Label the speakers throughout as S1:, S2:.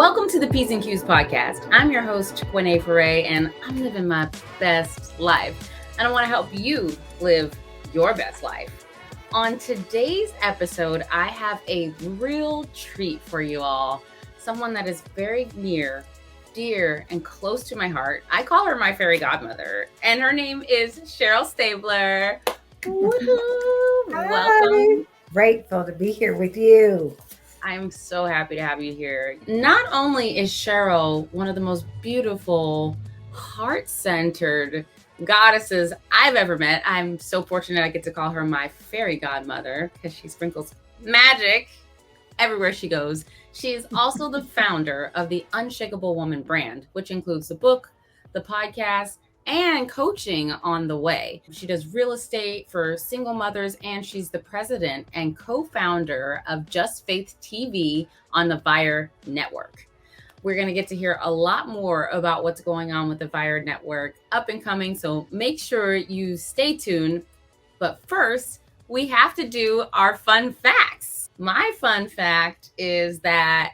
S1: Welcome to the P's and Q's podcast. I'm your host, Quinée Foray, and I'm living my best life. And I want to help you live your best life. On today's episode, I have a real treat for you all. Someone that is very near, dear, and close to my heart. I call her my fairy godmother, and her name is Cheryl Stabler. Woohoo! Welcome.
S2: Grateful to be here with you.
S1: I'm so happy to have you here. Not only is Cheryl one of the most beautiful, heart-centered goddesses I've ever met. I'm so fortunate I get to call her my fairy godmother because she sprinkles magic everywhere she goes. She is also the founder of the Unshakeable Woman Brand, which includes the book, the podcast, and coaching on the way. She does real estate for single mothers, and she's the president and co-founder of JustFaithTV on the VYRE Network. We're going to get to hear a lot more about what's going on with the VYRE Network, up and coming, so make sure you stay tuned. But first, we have to do our fun facts. My fun fact is that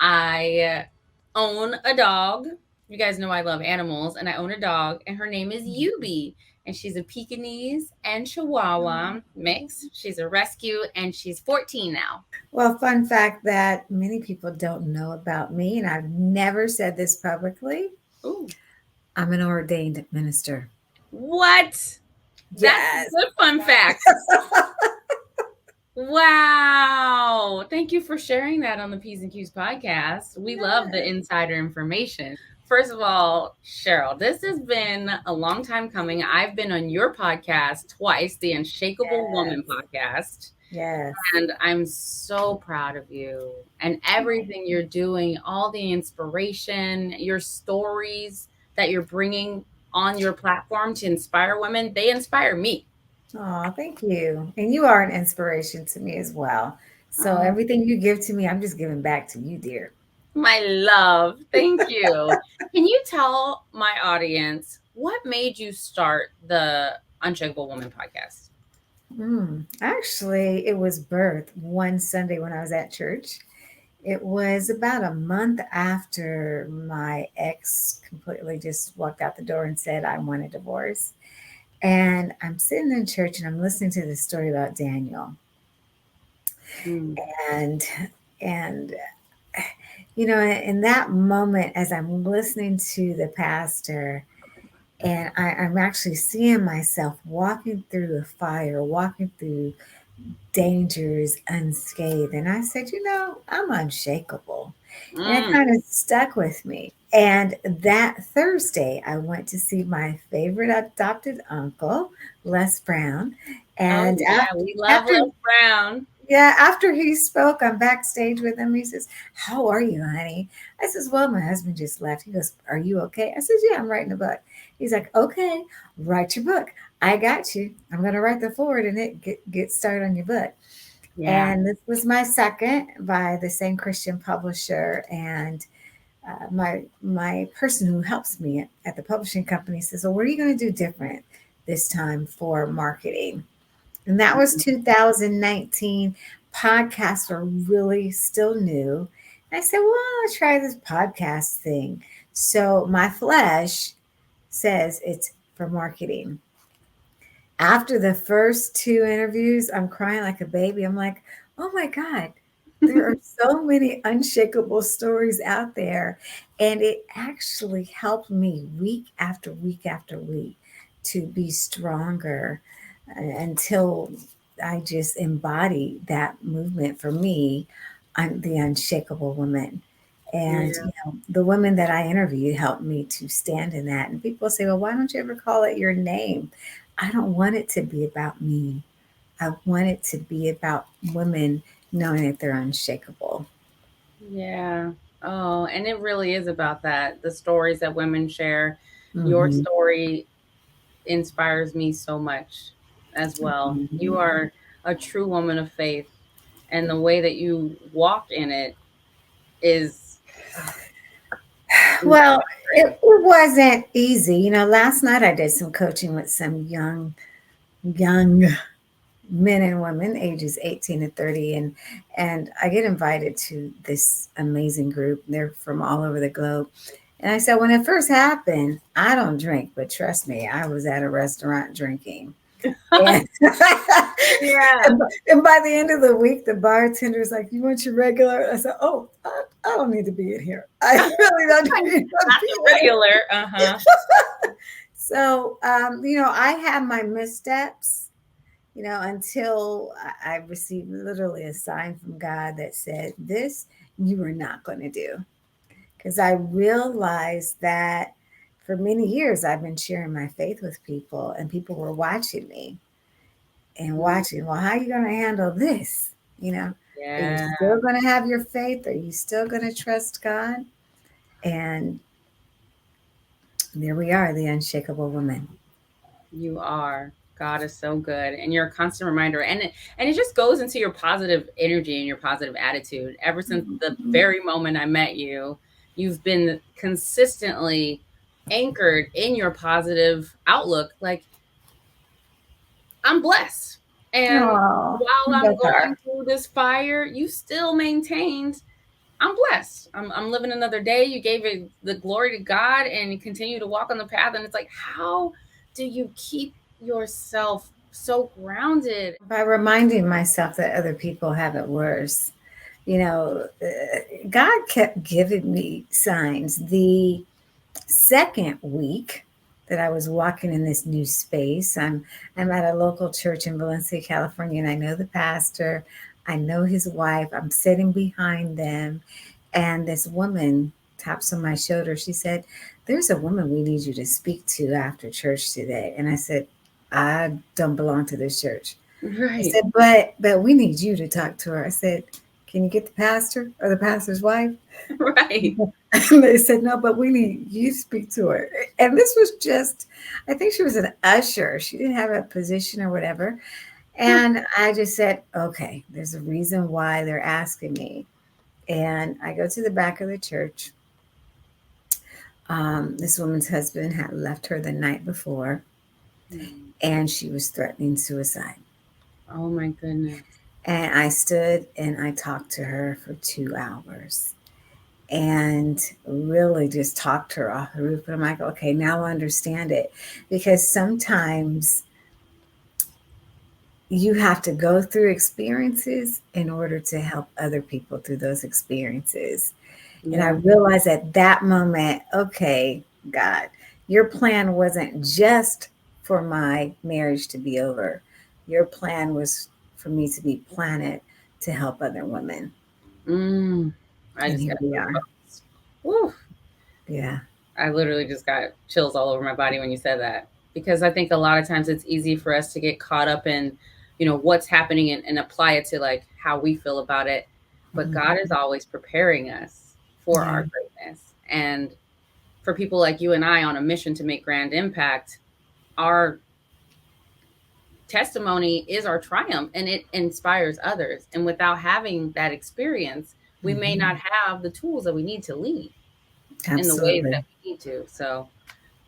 S1: I own a dog. You guys know I love animals, and I own a dog, and her name is Yubi, and she's a Pekingese and Chihuahua mix. She's a rescue, and she's 14 now.
S2: Well, fun fact that many people don't know about me, and I've never said this publicly.
S1: Ooh.
S2: I'm an ordained minister.
S1: What?
S2: Yes.
S1: That's a good fun fact. Wow. Thank you for sharing that on the P's and Q's podcast. We love the insider information. First of all, Cheryl, this has been a long time coming. I've been on your podcast twice, the Unshakeable Woman podcast.
S2: Yes.
S1: And I'm so proud of you and everything you're doing, all the inspiration, your stories that you're bringing on your platform to inspire women. They inspire me.
S2: Oh, thank you. And you are an inspiration to me as well. So everything you give to me, I'm just giving back to you, dear.
S1: My love. Thank you. Can you tell my audience what made you start the Unshakeable Woman podcast?
S2: Actually, it was birthed one Sunday when I was at church. It was about a month after my ex completely just walked out the door and said, I want a divorce. And I'm sitting in church and I'm listening to this story about Daniel. And you know, in that moment, as I'm listening to the pastor, and I'm actually seeing myself walking through the fire, walking through dangers unscathed. And I said, you know, I'm unshakable. And it kind of stuck with me. And that Thursday, I went to see my favorite adopted uncle, Les Brown. And
S1: we love Les Brown.
S2: Yeah, after he spoke, I'm backstage with him. He says, how are you, honey? I says, well, my husband just left. He goes, are you okay? I says, yeah, I'm writing a book. He's like, okay, write your book. I got you. I'm going to write the forward and it get started on your book. Yeah. And this was my second by the same Christian publisher. And my person who helps me at the publishing company says, well, what are you going to do different this time for marketing? And that was 2019. Podcasts are really still new. And I said, well, I'll try this podcast thing. So my flesh says it's for marketing. After the first 2 interviews, I'm crying like a baby. I'm like, oh my God, there are so many unshakable stories out there. And it actually helped me week after week after week to be stronger until I just embody that movement for me. I'm the Unshakable Woman. And you know, the women that I interview helped me to stand in that. And people say, well, why don't you ever call it your name? I don't want it to be about me. I want it to be about women knowing that they're unshakable.
S1: Yeah. Oh, and it really is about that. The stories that women share. Your story inspires me so much as well. You are a true woman of faith, and the way that you walk in it is
S2: well, it wasn't easy. You know, last night I did some coaching with some young men and women ages 18 to 30, and I get invited to this amazing group. They're from all over the globe. And I said, when it first happened, I don't drink, but trust me, I was at a restaurant drinking. And,
S1: Yeah.
S2: and by the end of the week, the bartender's like, "You want your regular?" I said, "Oh, I don't need to be in here. I really don't need to
S1: Not
S2: be
S1: the
S2: in here."
S1: regular. Uh-huh.
S2: So, I had my missteps, until I received literally a sign from God that said, "This you are not going to do." Because I realized that for many years I've been sharing my faith with people, and people were watching me and
S1: Mm,
S2: watching. Well, how are you going to handle this? Are you
S1: yeah,
S2: still going to have your faith? Are you still going to trust God? And there we are, the unshakable woman.
S1: you are. God is so good, and you're a constant reminder, and it just goes into your positive energy and your positive attitude. Ever since the
S2: Mhm.
S1: very moment I met you, you've been consistently anchored in your positive outlook. Like, I'm blessed, and
S2: Oh,
S1: while
S2: we
S1: I'm
S2: both
S1: going
S2: are.
S1: through this fire, you still maintained I'm blessed. I'm living another day. You gave it the glory to God and you continue to walk on the path. And it's like, how do you keep yourself so grounded?
S2: By reminding myself that other people have it worse. God kept giving me signs. The second week that I was walking in this new space, I'm at a local church in Valencia, California, and I know the pastor, I know his wife. I'm sitting behind them, and this woman taps on my shoulder. She said, "There's a woman we need you to speak to after church today." And I said, "I don't belong to this church." I
S1: Right.
S2: said, "But we need you to talk to her." I said, "Can you get the pastor or the pastor's wife?"
S1: Right.
S2: And they said, "No, but we need you to speak to her." And this was just, I think she was an usher. She didn't have a position or whatever. And I just said, "Okay, there's a reason why they're asking me." And I go to the back of the church. This woman's husband had left her the night before, and she was threatening suicide.
S1: Oh my goodness.
S2: And I stood and I talked to her for 2 hours and really just talked her off the roof. And I'm like, okay, now I understand it. Because sometimes you have to go through experiences in order to help other people through those experiences. And I
S1: Yeah.
S2: realized at that moment, okay, God, your plan wasn't just for my marriage to be over. Your plan was for me to be planted to help other women.
S1: Mm. I
S2: And
S1: just
S2: here
S1: got
S2: we are.
S1: goosebumps. Woo.
S2: Yeah.
S1: I literally just got chills all over my body when you said that. Because I think a lot of times it's easy for us to get caught up in, what's happening and apply it to like how we feel about it. But
S2: Mhm.
S1: God is always preparing us for
S2: Yeah.
S1: our greatness. And for people like you and I on a mission to make grand impact, our testimony is our triumph and it inspires others. And without having that experience, we may not
S2: Mhm.
S1: have the tools that we need to lead in the ways that
S2: Absolutely.
S1: we need to. So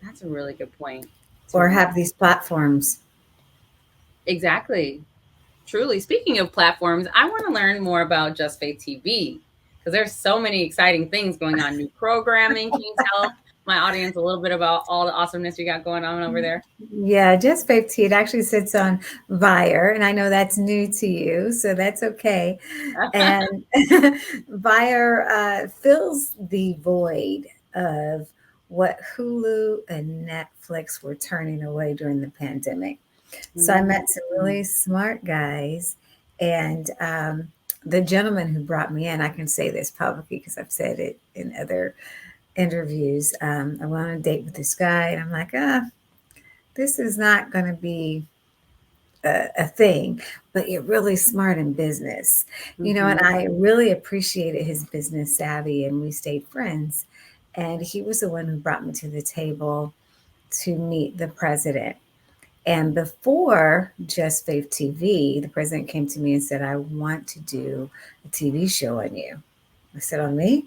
S1: that's a really good point to
S2: Or
S1: remember.
S2: have these platforms.
S1: Exactly. Truly. Speaking of platforms, I want to learn more about Just Faith TV because there's so many exciting things going on, new programming. Can you tell my audience a little bit about all the awesomeness you got going on over there?
S2: Yeah, just 50. It actually sits on VYRE, and I know that's new to you, so that's okay. And VYRE fills the void of what Hulu and Netflix were turning away during the pandemic. So I
S1: Mm.
S2: met some really smart guys, and the gentleman who brought me in, I can say this publicly because I've said it in other interviews. I went on a date with this guy, and I'm like, this is not going to be a thing, but you're really smart in business, and
S1: Mhm.
S2: I really appreciated his business savvy, and we stayed friends. And he was the one who brought me to the table to meet the president. And before Just Faith TV, the president came to me and said, "I want to do a TV show on you." I said, "On me?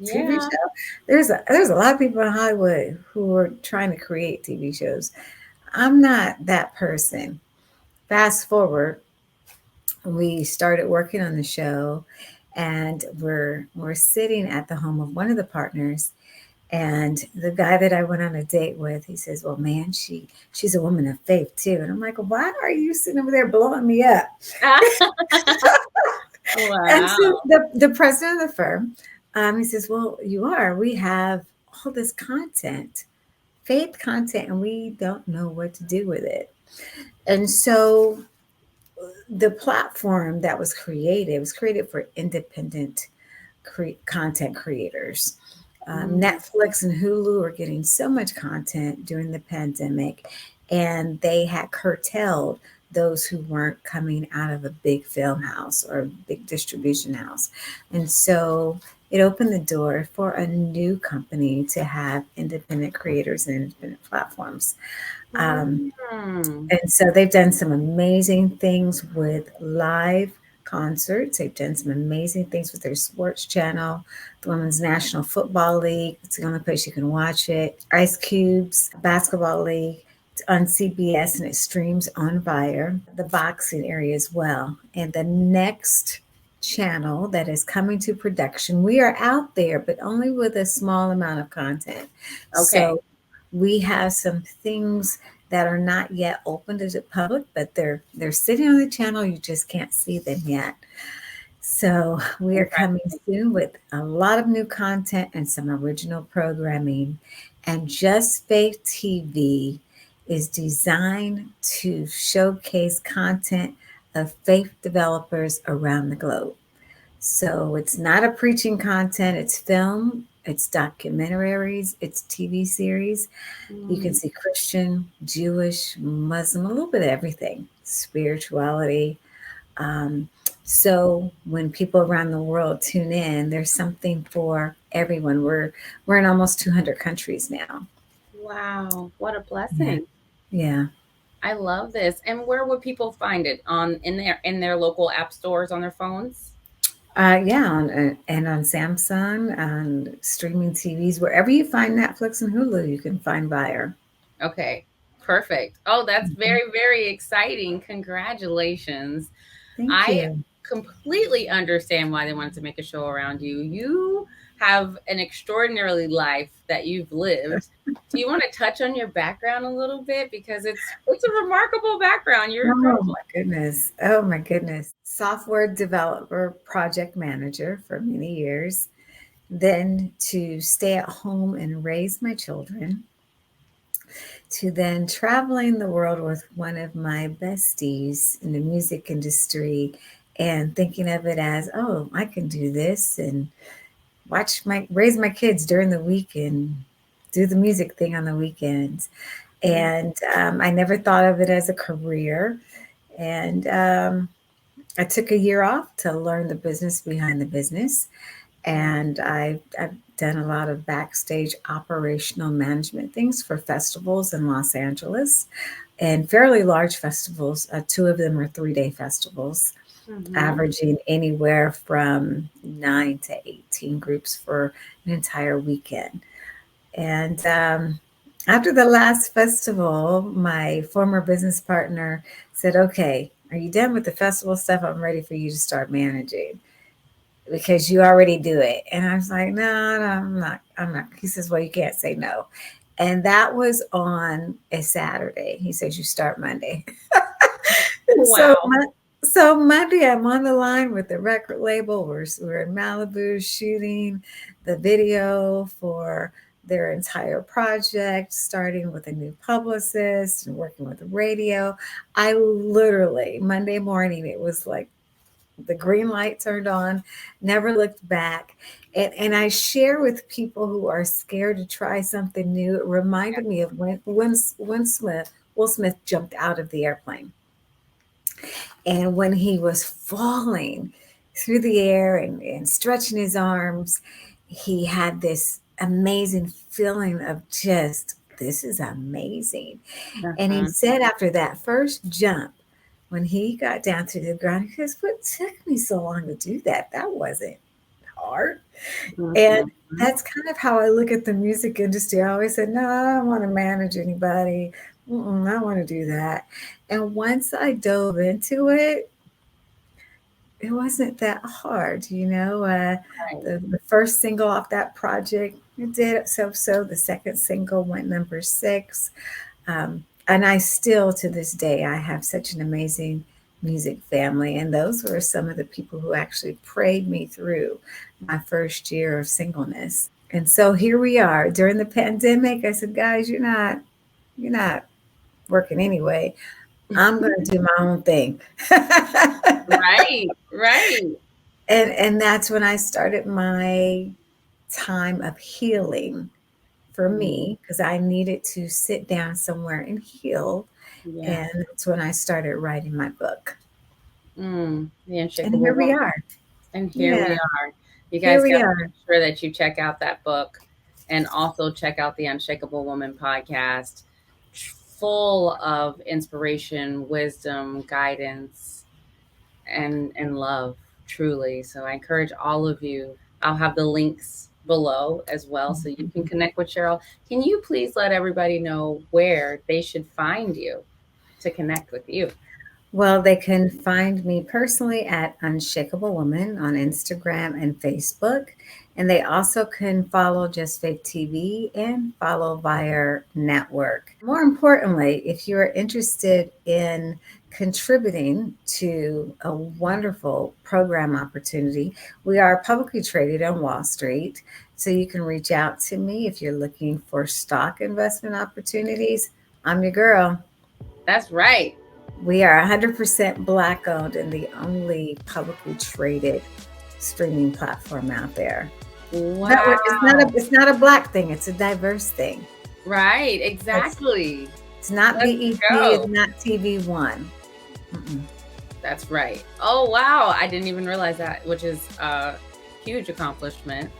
S2: TV
S1: Yeah.
S2: show?" There's a lot of people in Hollywood who are trying to create TV shows. I'm not that person. Fast forward, we started working on the show, and we're sitting at the home of one of the partners. And the guy that I went on a date with, he says, "Well, man, she's a woman of faith too." And I'm like, "Why are you sitting over there blowing me up?" And so
S1: Wow.
S2: the president of the firm, he says, "Well, you are. We have all this content, faith content, and we don't know what to do with it." And so the platform that was created for independent content creators.
S1: Mm,
S2: Netflix and Hulu are getting so much content during the pandemic, and they had curtailed those who weren't coming out of a big film house or a big distribution house. And so it opened the door for a new company to have independent creators and independent platforms. Um,
S1: mm,
S2: and so they've done some amazing things with live concerts. They've done some amazing things with their sports channel, the Women's National Football League. It's the only place you can watch it. Ice Cube's Basketball League. It's on CBS and it streams on VYRE, the boxing area as well. And the next channel that is coming to production, we are out there, but only with a small amount of content.
S1: okay.
S2: So we have some things that are not yet open to the public, but they're sitting on the channel. You just can't see them yet. So we are coming soon with a lot of new content and some original programming. And Just Faith TV is designed to showcase content of faith developers around the globe. So it's not a preaching content, it's film, it's documentaries, it's TV series. You can
S1: Mm,
S2: see Christian, Jewish, Muslim, a little bit of everything, spirituality. Um, so when people around the world tune in, there's something for everyone. We're in almost 200 countries now.
S1: wow. What a
S2: Yeah,
S1: blessing.
S2: yeah,
S1: I love this. And where would people find it? On in their local app stores on their phones?
S2: yeah. And on Samsung, on streaming TVs, wherever you find Netflix and Hulu, you can find VYRE.
S1: Okay. Perfect. Oh, that's
S2: Mhm.
S1: very, very exciting. Congratulations.
S2: Thank
S1: I
S2: you.
S1: completely understand why they wanted to make a show around you. You have an extraordinary life that you've lived. Do you want to touch on your background a little bit, because it's a remarkable background. You're
S2: Oh
S1: incredible.
S2: my goodness. Oh my goodness. Software developer, project manager for many years. Then to stay at home and raise my children. To then traveling the world with one of my besties in the music industry and thinking of it as, oh, I can do this and raise my kids during the week and do the music thing on the weekends.
S1: Mm,
S2: And I never thought of it as a career. And I took a year off to learn the business behind the business.
S1: wow.
S2: And I've done a lot of backstage operational management things for festivals in Los Angeles and fairly large festivals. Two of them are 3-day festivals,
S1: Mm-hmm.
S2: averaging anywhere from 9 to 18 groups for an entire weekend. And after the last festival, my former business partner said, "Okay, are you done with the festival stuff? I'm ready for you to start managing because you already do it." And I was like, "No, no, I'm not. I'm not." He says, "Well, you can't say no." And that was on a Saturday. He says, "You start Monday." And
S1: Wow.
S2: so Monday, I'm on the line with the record label. We're in Malibu shooting the video for their entire project, starting with a new publicist and working with the radio. I literally, Monday morning, it was like the green light turned on, never looked back. And I share with people who are scared to try something new. It reminded me of when Will Smith jumped out of the airplane. And when he was falling through the air and stretching his arms, he had this amazing feeling of just, this is amazing. And he
S1: Uh-huh.
S2: said after that first jump, when he got down to the ground, he goes, "What took me so long to do that? That wasn't hard." And
S1: Mm-hmm.
S2: that's kind of how I look at the music industry. I always said, "No, I don't want to manage anybody. I don't want to do that." And once I dove into it, it wasn't that hard,
S1: Right.
S2: the first single off that project, it did so. The second single went number 6. And I still, to this day, I have such an amazing music family. And those were some of the people who actually prayed me through my first year of singleness. And so here we are during the pandemic. I said, guys, you're not working anyway. I'm going to do my own thing.
S1: Right. Right.
S2: And that's when I started my time of healing for
S1: Mm,
S2: me, because I needed to sit down somewhere and heal.
S1: yeah.
S2: And that's when I started writing my book.
S1: The
S2: And
S1: Unshakable
S2: here we
S1: Woman.
S2: are.
S1: And here we
S2: Yeah,
S1: are. You
S2: here
S1: guys
S2: we
S1: got to
S2: are.
S1: make sure that you check out that book and also check out the Unshakable Woman podcast, full of inspiration, wisdom, guidance, and love, truly. So I encourage all of you. I'll have the links below as well so you can connect with Cheryl. Can you please let everybody know where they should find you to connect with you?
S2: Well, they can find me personally at Unshakeable Woman on Instagram and Facebook. And they also can follow Just Faith TV and follow VYRE Network. More importantly, if you're interested in contributing to a wonderful program opportunity, we are publicly traded on Wall Street. So you can reach out to me if you're looking for stock investment opportunities. I'm your girl.
S1: That's right.
S2: We are 100% Black owned and the only publicly traded streaming platform out there. But
S1: Wow.
S2: it's not a Black thing, it's a diverse thing.
S1: Right,
S2: It's,
S1: exactly.
S2: it's not
S1: Let's
S2: BET, it's
S1: go.
S2: not TV1. Mm-mm.
S1: That's right. Oh, wow. I didn't even realize that, which is a huge accomplishment.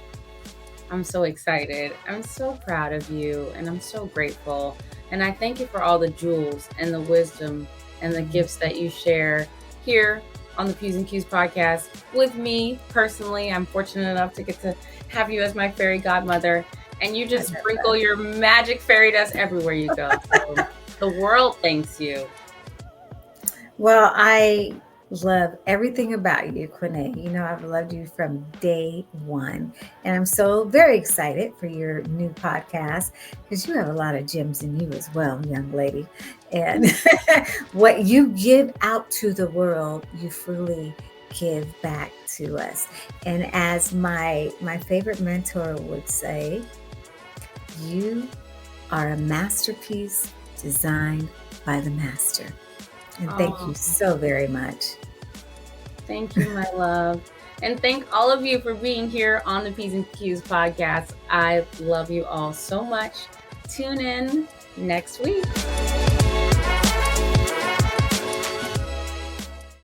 S1: I'm so excited. I'm so proud of you and I'm so grateful. And I thank you for all the jewels and the wisdom and the gifts that you share here on the P's and Q's podcast with me personally. I'm fortunate enough to get to have you as my fairy godmother, and you
S2: I
S1: just
S2: love
S1: sprinkle
S2: that.
S1: your magic fairy dust everywhere you go. So the world thanks you.
S2: Well, I love everything about you, Quine. You know, I've loved you from day one. And I'm so very excited for your new podcast because you have a lot of gems in you as well, young lady. And what you give out to the world, you freely give back to us. And as my favorite mentor would say, you are a masterpiece designed by the master. And thank
S1: Oh,
S2: you so very much.
S1: thank you, my love. And thank all of you for being here on the P's and Q's podcast. I love you all so much. Tune in next week.